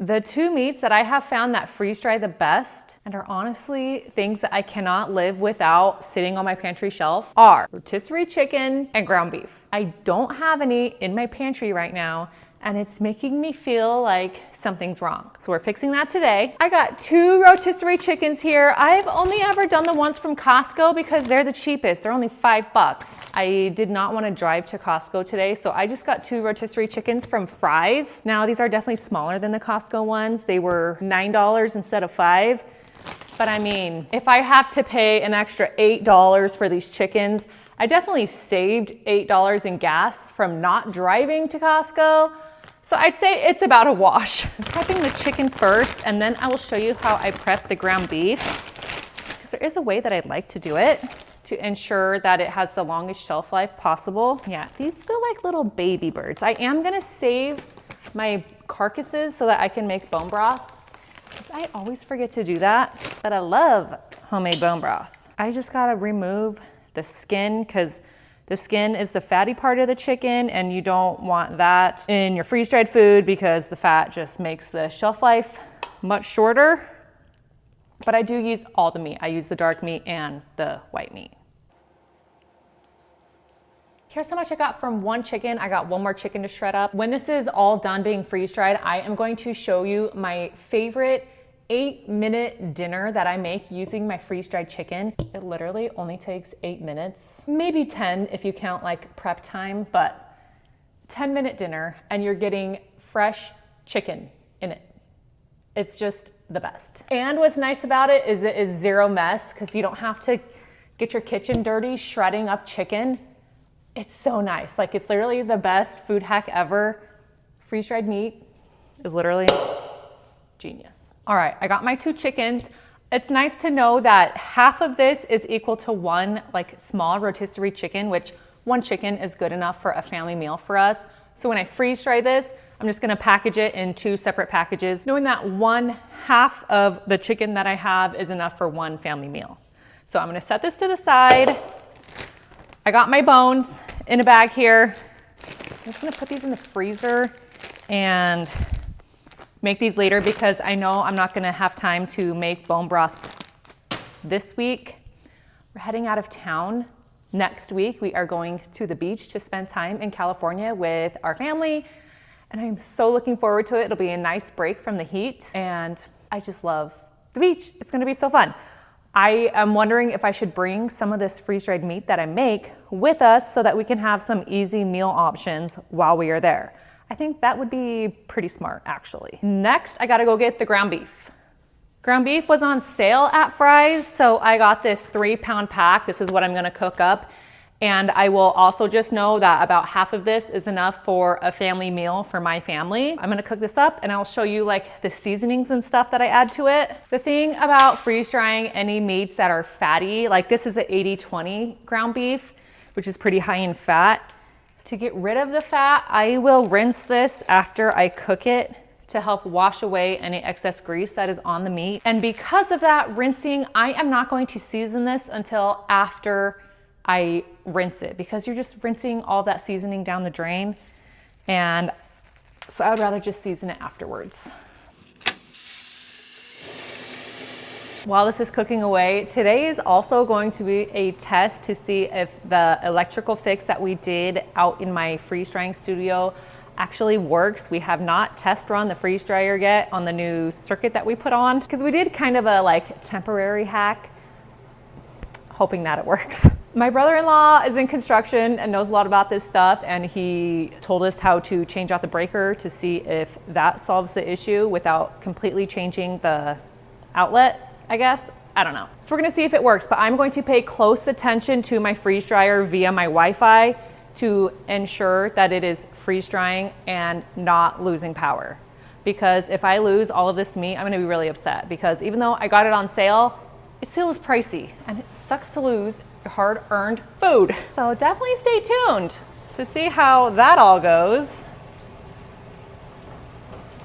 The two meats that I have found that freeze dry the best and are honestly things that I cannot live without sitting on my pantry shelf are rotisserie chicken and ground beef. I don't have any in my pantry right now, and it's making me feel like something's wrong. So we're fixing that today. I got 2 rotisserie chickens here. I've only ever done the ones from Costco because they're the cheapest. They're only $5. I did not want to drive to Costco today, so I just got 2 rotisserie chickens from Fry's. Now these are definitely smaller than the Costco ones. They were $9 instead of $5. But I mean, if I have to pay an extra $8 for these chickens, I definitely saved $8 in gas from not driving to Costco. So I'd say it's about a wash. I'm prepping the chicken first, and then I will show you how I prep the ground beef, because there is a way that I'd like to do it to ensure that it has the longest shelf life possible. Yeah, these feel like little baby birds. I am gonna save my carcasses so that I can make bone broth, because I always forget to do that, but I love homemade bone broth. I just gotta remove the skin, because the skin is the fatty part of the chicken, and you don't want that in your freeze-dried food because the fat just makes the shelf life much shorter. But I do use all the meat. I use the dark meat and the white meat. Here's how much I got from one chicken. I got one more chicken to shred up. When this is all done being freeze-dried, I am going to show you my favorite 8-minute dinner that I make using my freeze-dried chicken. It literally only takes 8 minutes, maybe 10 if you count like prep time, but 10-minute dinner, and you're getting fresh chicken in it. It's just the best. And what's nice about it is zero mess, because you don't have to get your kitchen dirty shredding up chicken. It's so nice. Like, it's literally the best food hack ever. Freeze-dried meat is literally genius. All right, I got my 2 chickens. It's nice to know that half of this is equal to one like small rotisserie chicken, which one chicken is good enough for a family meal for us. So when I freeze dry this, I'm just gonna package it in 2 separate packages, knowing that 1/2 of the chicken that I have is enough for one family meal. So I'm gonna set this to the side. I got my bones in a bag here. I'm just gonna put these in the freezer and make these later, because I know I'm not gonna have time to make bone broth this week. We're heading out of town next week. We are going to the beach to spend time in California with our family, and I'm so looking forward to it. It'll be a nice break from the heat, and I just love the beach. It's gonna be so fun. I am wondering if I should bring some of this freeze-dried meat that I make with us so that we can have some easy meal options while we are there. I think that would be pretty smart, actually. Next, I gotta go get the ground beef. Ground beef was on sale at Fry's, so I got this 3-pound pack. This is what I'm gonna cook up. And I will also just know that about half of this is enough for a family meal for my family. I'm gonna cook this up, and I'll show you like the seasonings and stuff that I add to it. The thing about freeze drying any meats that are fatty, like this is an 80-20 ground beef, which is pretty high in fat. To get rid of the fat, I will rinse this after I cook it to help wash away any excess grease that is on the meat. And because of that rinsing, I am not going to season this until after I rinse it, because you're just rinsing all that seasoning down the drain. And so I would rather just season it afterwards. While this is cooking away, today is also going to be a test to see if the electrical fix that we did out in my freeze drying studio actually works. We have not test run the freeze dryer yet on the new circuit that we put on, because we did kind of a like temporary hack, hoping that it works. My brother-in-law is in construction and knows a lot about this stuff, and he told us how to change out the breaker to see if that solves the issue without completely changing the outlet, I guess. I don't know. So we're gonna see if it works, but I'm going to pay close attention to my freeze dryer via my Wi-Fi to ensure that it is freeze drying and not losing power. Because if I lose all of this meat, I'm gonna be really upset, because even though I got it on sale, it still was pricey, and it sucks to lose your hard-earned food. So definitely stay tuned to see how that all goes.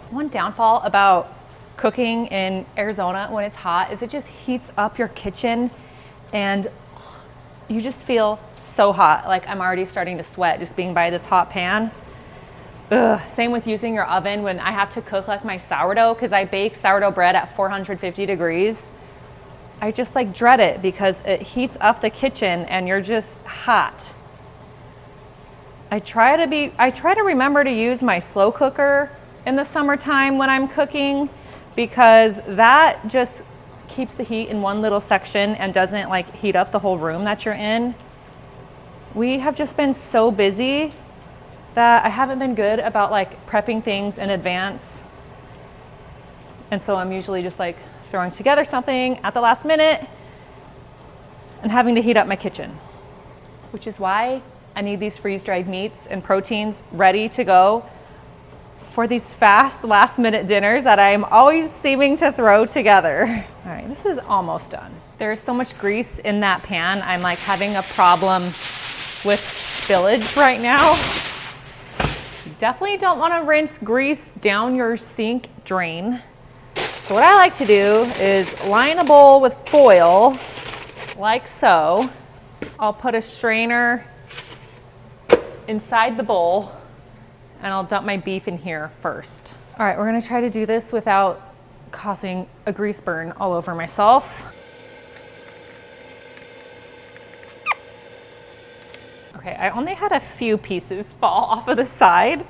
One downfall about cooking in Arizona when it's hot is it just heats up your kitchen, and you just feel so hot. Like I'm already starting to sweat just being by this hot pan. Ugh. Same with using your oven when I have to cook like my sourdough, because I bake sourdough bread at 450 degrees. I just like dread it because it heats up the kitchen and you're just hot. I try to remember to use my slow cooker in the summertime when I'm cooking, because that just keeps the heat in one little section and doesn't like heat up the whole room that you're in. We have just been so busy that I haven't been good about like prepping things in advance. And so I'm usually just like throwing together something at the last minute and having to heat up my kitchen, which is why I need these freeze-dried meats and proteins ready to go for these fast last-minute dinners that I'm always seeming to throw together. All right, this is almost done. There's so much grease in that pan. I'm like having a problem with spillage right now. You definitely don't want to rinse grease down your sink drain. So what I like to do is line a bowl with foil, like so. I'll put a strainer inside the bowl and I'll dump my beef in here first. All right, we're gonna try to do this without causing a grease burn all over myself. Okay, I only had a few pieces fall off of the side,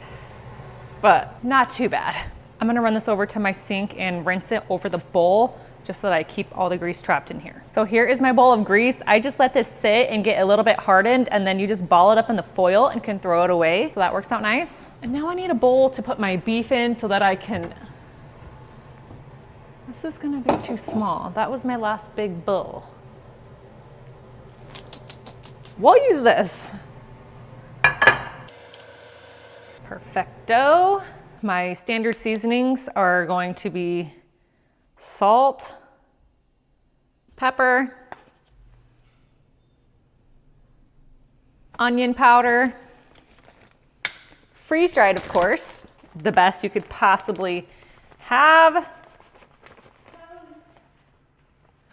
but not too bad. I'm gonna run this over to my sink and rinse it over the bowl just so that I keep all the grease trapped in here. So here is my bowl of grease. I just let this sit and get a little bit hardened, and then you just ball it up in the foil and can throw it away. So that works out nice. And now I need a bowl to put my beef in so that I can, this is gonna be too small. That was my last big bowl. We'll use this. Perfecto. My standard seasonings are going to be salt, pepper, onion powder, freeze-dried, of course, the best you could possibly have.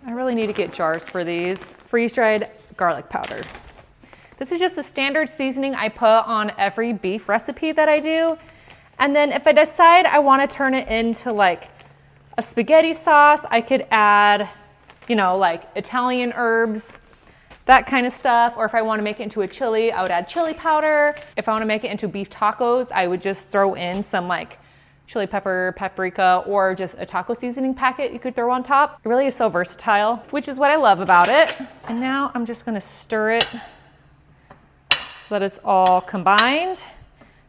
I really need to get jars for these. Freeze-dried garlic powder. This is just the standard seasoning I put on every beef recipe that I do. And then if I decide I want to turn it into like a spaghetti sauce, I could add, you know, like Italian herbs, that kind of stuff. Or if I want to make it into a chili, I would add chili powder. If I want to make it into beef tacos, I would just throw in some like chili pepper, paprika, or just a taco seasoning packet you could throw on top. It really is so versatile, which is what I love about it. And now I'm just gonna stir it so that it's all combined.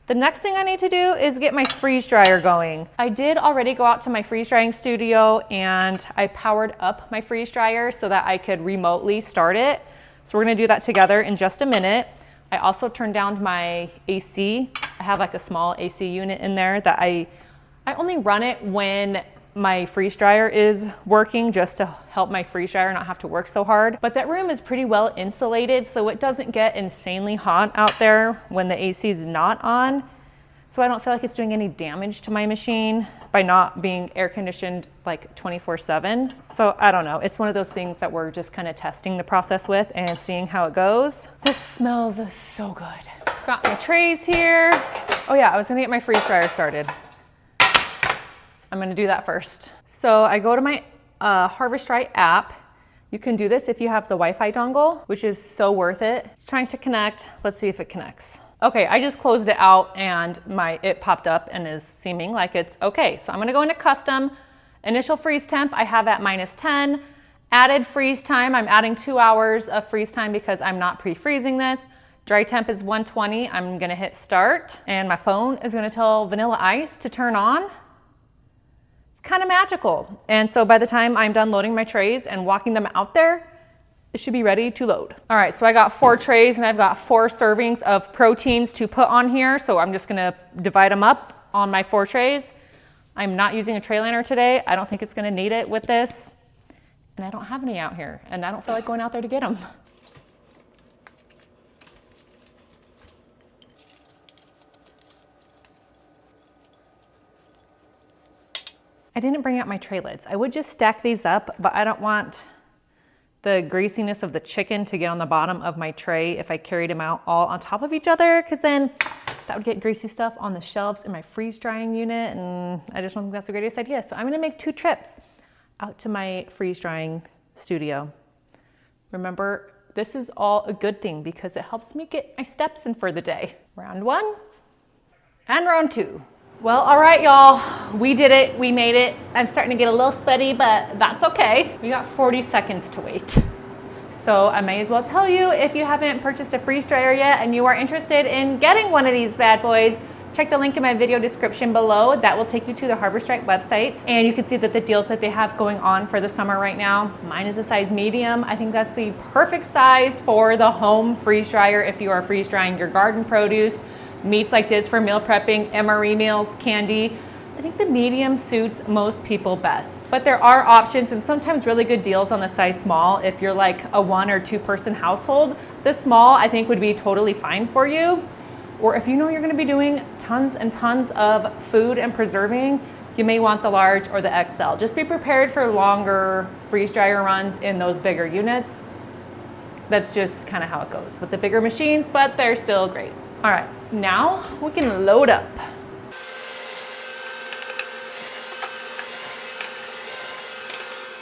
The next thing I need to do is get my freeze dryer going. I did already go out to my freeze drying studio and I powered up my freeze dryer so that I could remotely start it. So we're gonna do that together in just a minute. I also turned down my AC. I have like a small AC unit in there that I only run it when my freeze dryer is working, just to help my freeze dryer not have to work so hard. But that room is pretty well insulated, so it doesn't get insanely hot out there when the AC is not on. So I don't feel like it's doing any damage to my machine by not being air conditioned like 24/7. So I don't know, it's one of those things that we're just kind of testing the process with and seeing how it goes. This smells so good. Got my trays here. Oh yeah, I was gonna get my freeze dryer started. I'm gonna do that first. So I go to my Harvest Right app. You can do this if you have the Wi-Fi dongle, which is so worth it. It's trying to connect. Let's see if it connects. Okay, I just closed it out and it popped up and is seeming like it's okay. So I'm gonna go into custom. Initial freeze temp, I have at -10. Added freeze time, I'm adding 2 hours of freeze time because I'm not pre-freezing this. Dry temp is 120. I'm gonna hit start and my phone is gonna tell Vanilla Ice to turn on. It's kind of magical. And so by the time I'm done loading my trays and walking them out there, it should be ready to load. All right, so I got 4 trays and I've got 4 servings of proteins to put on here. So I'm just gonna divide them up on my 4 trays. I'm not using a tray liner today. I don't think it's gonna need it with this. And I don't have any out here and I don't feel like going out there to get them. I didn't bring out my tray lids. I would just stack these up, but I don't want the greasiness of the chicken to get on the bottom of my tray if I carried them out all on top of each other, because then that would get greasy stuff on the shelves in my freeze drying unit, and I just don't think that's the greatest idea. So I'm gonna make 2 trips out to my freeze drying studio. Remember, this is all a good thing because it helps me get my steps in for the day. Round 1 and round 2. Well, all right, y'all, we did it, we made it. I'm starting to get a little sweaty, but that's okay. We got 40 seconds to wait. So I may as well tell you, if you haven't purchased a freeze dryer yet and you are interested in getting one of these bad boys, check the link in my video description below. That will take you to the Harbor Strike website. And you can see that the deals that they have going on for the summer right now. Mine is a size medium. I think that's the perfect size for the home freeze dryer if you are freeze drying your garden produce. Meats like this for meal prepping, MRE meals, candy. I think the medium suits most people best. But there are options and sometimes really good deals on the size small. If you're like a 1 or 2 person household, the small I think would be totally fine for you. Or if you know you're gonna be doing tons and tons of food and preserving, you may want the large or the XL. Just be prepared for longer freeze dryer runs in those bigger units. That's just kind of how it goes with the bigger machines, but they're still great. All right, now we can load up.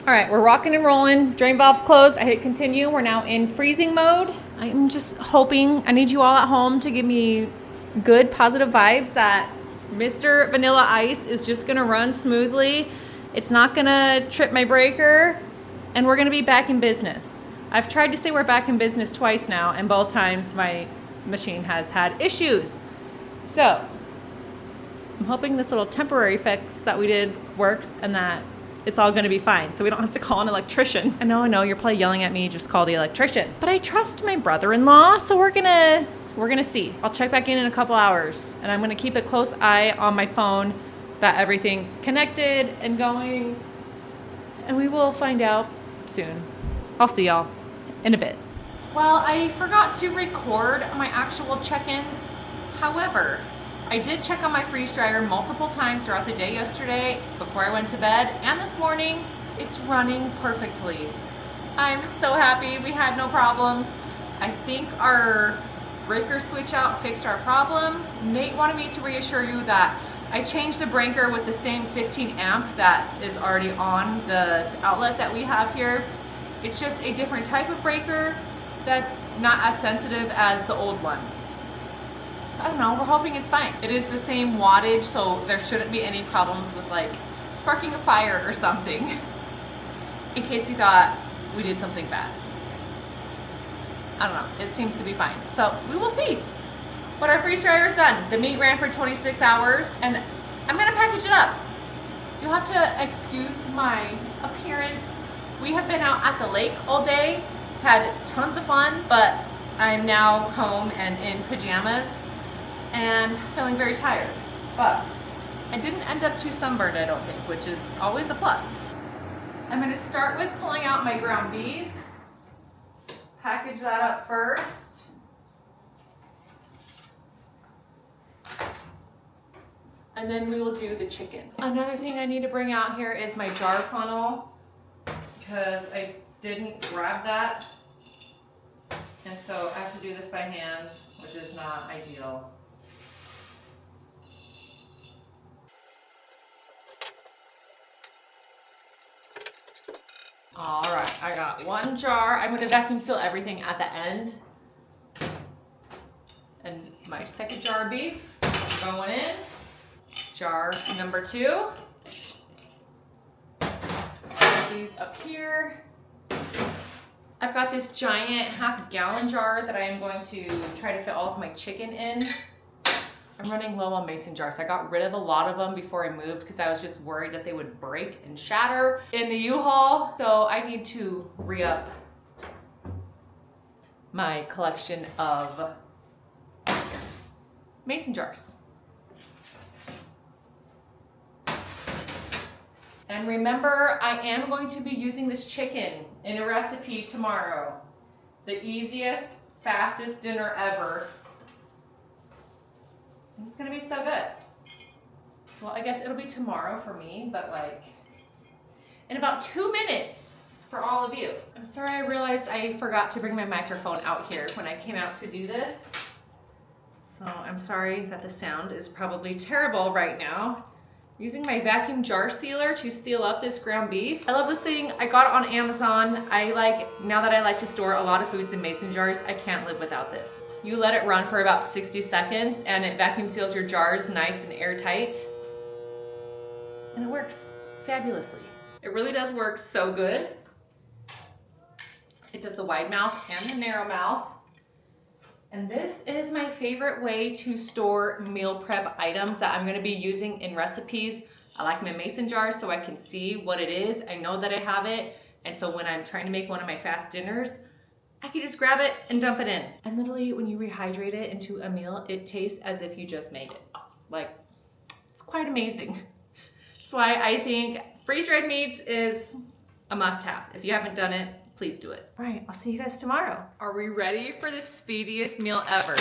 All right, we're rocking and rolling. Drain valve's closed. I hit continue. We're now in freezing mode. I'm just hoping, I need you all at home to give me good positive vibes that Mr. Vanilla Ice is just gonna run smoothly. It's not gonna trip my breaker, and we're gonna be back in business. I've tried to say we're back in business twice now, and both times my machine has had issues. So I'm hoping this little temporary fix that we did works and that it's all gonna be fine, so we don't have to call an electrician. I know, you're probably yelling at me, just call the electrician. But I trust my brother-in-law, so we're gonna see. I'll check back in a couple hours, and I'm gonna keep a close eye on my phone that everything's connected and going, and we will find out soon. I'll see y'all in a bit. Well, I forgot to record my actual check-ins. However, I did check on my freeze dryer multiple times throughout the day yesterday before I went to bed, and this morning it's running perfectly. I'm so happy we had no problems. I think our breaker switch out fixed our problem. Nate wanted me to reassure you that I changed the breaker with the same 15 amp that is already on the outlet that we have here. It's just a different type of breaker that's not as sensitive as the old one. So I don't know, we're hoping it's fine. It is the same wattage, so there shouldn't be any problems with like sparking a fire or something, in case you thought we did something bad. I don't know, it seems to be fine. So we will see. But our freeze dryer is done. The meat ran for 26 hours, and I'm gonna package it up. You'll have to excuse my appearance. We have been out at the lake all day, had tons of fun, but I'm now home and in pajamas and feeling very tired. But I didn't end up too sunburned, I don't think, which is always a plus. I'm gonna start with pulling out my ground beef, package that up first. And then we will do the chicken. Another thing I need to bring out here is my jar funnel, because I didn't grab that. And so I have to do this by hand, which is not ideal. All right, I got one jar. I'm gonna vacuum seal everything at the end. And my second jar of beef going in. Jar number 2. Put these up here. I've got this giant half-gallon jar that I am going to try to fit all of my chicken in. I'm running low on mason jars. I got rid of a lot of them before I moved because I was just worried that they would break and shatter in the U-Haul. So I need to re-up my collection of mason jars. And remember, I am going to be using this chicken in a recipe tomorrow. The easiest, fastest dinner ever. It's gonna be so good. Well, I guess it'll be tomorrow for me, but like in about 2 minutes, for all of you. I'm sorry, I realized I forgot to bring my microphone out here when I came out to do this. So I'm sorry that the sound is probably terrible right now. Using my vacuum jar sealer to seal up this ground beef. I love this thing. I got it on Amazon. Now that I like to store a lot of foods in mason jars, I can't live without this. You let it run for about 60 seconds and it vacuum seals your jars nice and airtight. And it works fabulously. It really does work so good. It does the wide mouth and the narrow mouth. And this is my favorite way to store meal prep items that I'm gonna be using in recipes. I like my mason jars so I can see what it is. I know that I have it. And so when I'm trying to make one of my fast dinners, I can just grab it and dump it in. And literally when you rehydrate it into a meal, it tastes as if you just made it. Like, it's quite amazing. That's why I think freeze-dried meats is a must-have. If you haven't done it, please do it. All right, I'll see you guys tomorrow. Are we ready for the speediest meal ever?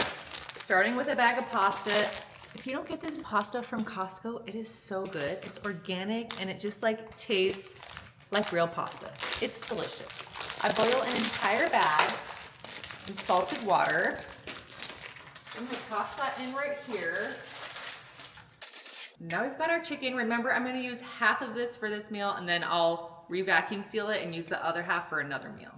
Starting with a bag of pasta. If you don't get this pasta from Costco, it is so good. It's organic and it just like tastes like real pasta. It's delicious. I boil an entire bag in salted water. I'm gonna toss that in right here. Now we've got our chicken. Remember, I'm gonna use half of this for this meal and then I'll re-vacuum seal it and use the other half for another meal.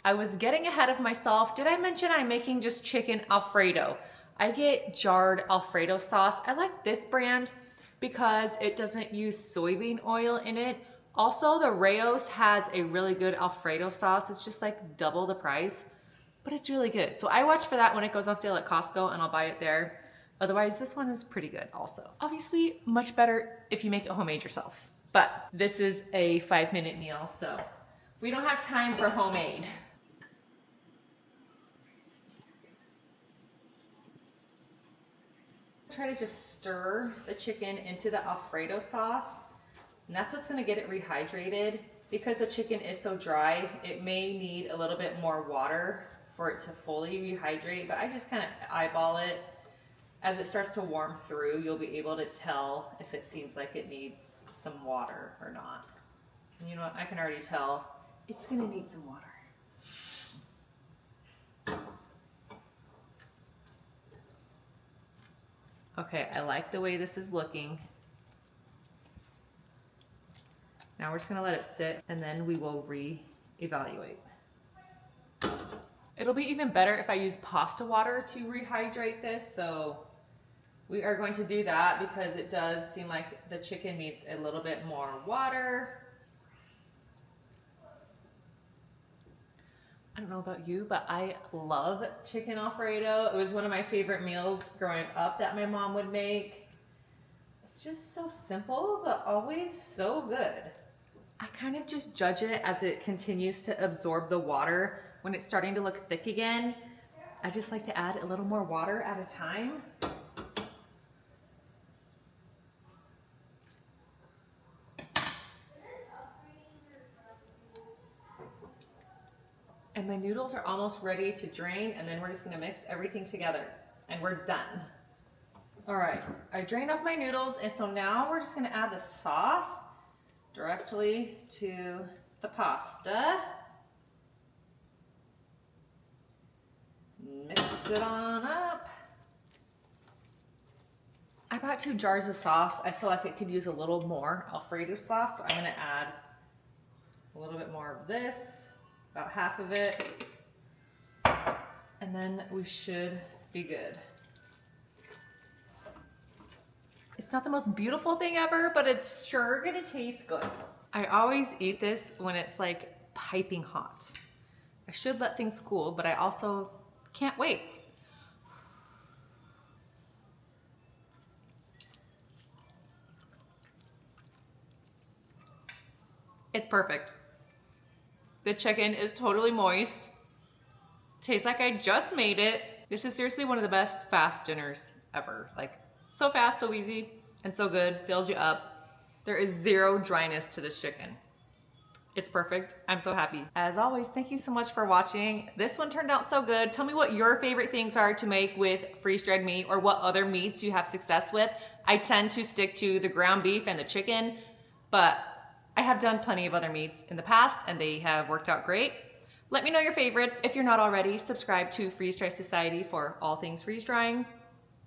I was getting ahead of myself. Did I mention I'm making just chicken Alfredo? I get jarred Alfredo sauce. I like this brand because it doesn't use soybean oil in it. Also, the Rayo's has a really good Alfredo sauce. It's just like double the price, but it's really good. So I watch for that when it goes on sale at Costco and I'll buy it there. Otherwise, this one is pretty good also. Obviously, much better if you make it homemade yourself. But this is a 5-minute meal, so we don't have time for homemade. Try to just stir the chicken into the Alfredo sauce. And that's what's gonna get it rehydrated. Because the chicken is so dry, it may need a little bit more water for it to fully rehydrate, but I just kind of eyeball it. As it starts to warm through, you'll be able to tell if it seems like it needs some water or not. And you know what, I can already tell it's gonna need some water. Okay, I like the way this is looking. Now we're just gonna let it sit and then we will re-evaluate. It'll be even better if I use pasta water to rehydrate this, so we are going to do that because it does seem like the chicken needs a little bit more water. I don't know about you, but I love chicken Alfredo. It was one of my favorite meals growing up that my mom would make. It's just so simple, but always so good. I kind of just judge it as it continues to absorb the water. When it's starting to look thick again, I just like to add a little more water at a time. And my noodles are almost ready to drain, and then we're just gonna mix everything together and we're done. All right, I drained off my noodles, and so now we're just gonna add the sauce directly to the pasta. Mix it on up. I bought 2 jars of sauce. I feel like it could use a little more Alfredo sauce, so I'm gonna add a little bit more of this. About half of it, and then we should be good. It's not the most beautiful thing ever, but it's sure gonna taste good. I always eat this when it's like piping hot. I should let things cool, but I also can't wait. It's perfect. The chicken is totally moist. Tastes like I just made it. This is seriously one of the best fast dinners ever. Like, so fast, so easy, and so good. Fills you up. There is zero dryness to this chicken. It's perfect. I'm so happy. As always, thank you so much for watching. This one turned out so good. Tell me what your favorite things are to make with freeze-dried meat, or what other meats you have success with. I tend to stick to the ground beef and the chicken, but I have done plenty of other meats in the past and they have worked out great. Let me know your favorites. If you're not already, subscribe to Freeze Dry Society for all things freeze drying,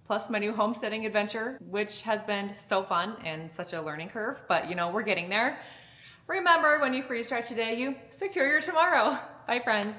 plus my new homesteading adventure, which has been so fun and such a learning curve, but you know, we're getting there. Remember, when you freeze dry today, you secure your tomorrow. Bye, friends.